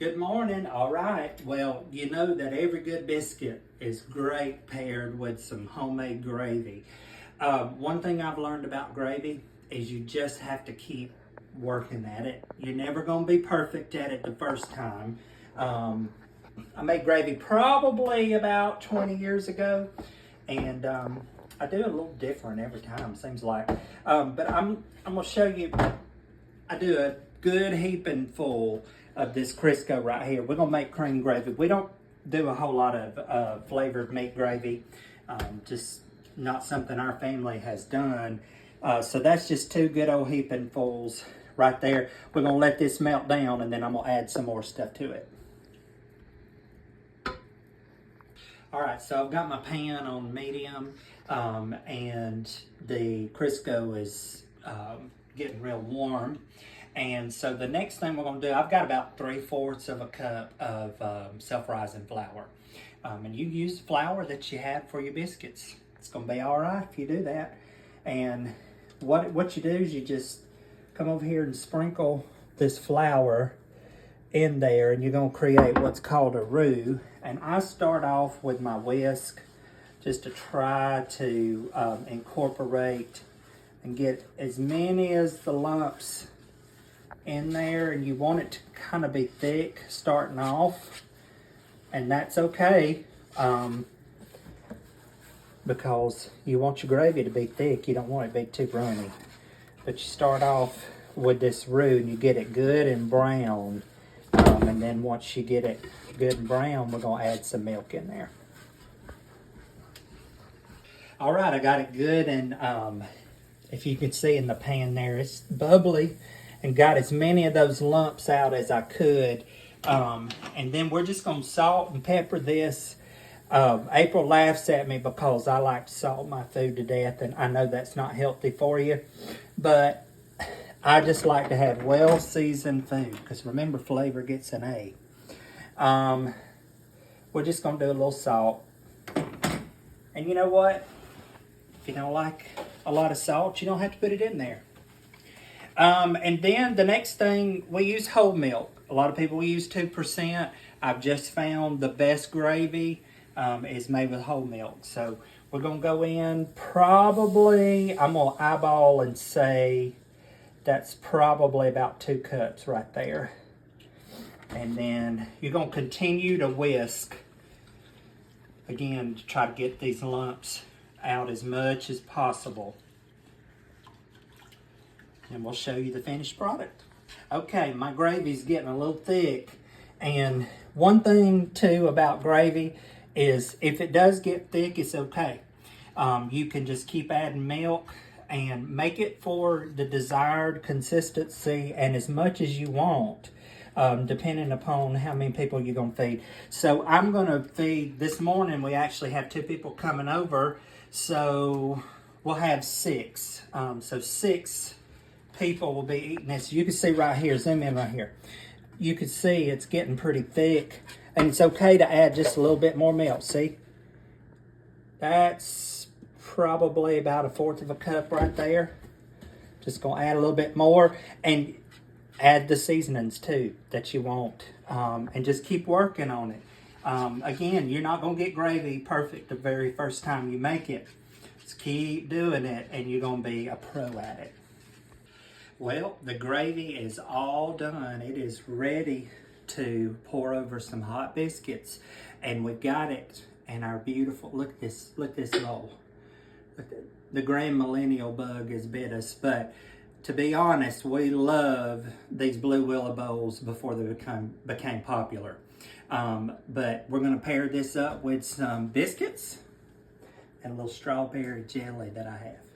Good morning. All right. Well, you know that every good biscuit is great paired with some homemade gravy. One thing I've learned about gravy is you just have to keep working at it. You're never going to be perfect at it the first time. I made gravy probably about 20 years ago, and I do it a little different every time, seems like. But I'm going to show you, I do a good heaping full of this Crisco right here. We're gonna make cream gravy. We don't do a whole lot of flavored meat gravy, just not something our family has done. So that's just two good old heaping fulls right there. We're gonna let this melt down and then I'm gonna add some more stuff to it. All right, so I've got my pan on medium and the Crisco is getting real warm. And so the next thing we're going to do, I've got about 3/4 of a cup of self-rising flour. And you use the flour that you have for your biscuits. It's going to be all right if you do that. And what you do is you just come over here and sprinkle this flour in there, and you're going to create what's called a roux. And I start off with my whisk just to try to incorporate and get as many as the lumps in there, and you want it to kind of be thick starting off, and that's okay because you want your gravy to be thick. You don't want it to be too runny, but you start off with this roux and you get it good and brown, and then once you get it good and brown, we're going to add some milk in there. All right, I got it good, and if you can see in the pan there, it's bubbly and got as many of those lumps out as I could. And then we're just gonna salt and pepper this. April laughs at me because I like to salt my food to death, and I know that's not healthy for you, but I just like to have well-seasoned food, because remember, flavor gets an A. We're just gonna do a little salt. And you know what? If you don't like a lot of salt, you don't have to put it in there. And then the next thing, we use whole milk. A lot of people use 2%. I've just found the best gravy is made with whole milk. So we're going to go in probably, I'm going to eyeball and say that's probably about 2 cups right there. And then you're going to continue to whisk, again, to try to get these lumps out as much as possible. And we'll show you the finished product. Okay, my gravy's getting a little thick. And one thing too about gravy is if it does get thick, it's okay. You can just keep adding milk and make it for the desired consistency and as much as you want, depending upon how many people you're gonna feed. So I'm gonna feed, this morning we actually have 2 people coming over, so we'll have 6. So 6 people will be eating this. You can see right here, zoom in right here. You can see it's getting pretty thick, and it's okay to add just a little bit more milk. See? That's probably about 1/4 of a cup right there. Just gonna add a little bit more, and add the seasonings too that you want, and just keep working on it. Again, you're not gonna get gravy perfect the very first time you make it. Just keep doing it, and you're gonna be a pro at it. Well, the gravy is all done. It is ready to pour over some hot biscuits. And we've got it in our beautiful, look at this bowl. The grand millennial bug has bit us, but to be honest, we love these blue willow bowls before they became popular. But we're gonna pair this up with some biscuits and a little strawberry jelly that I have.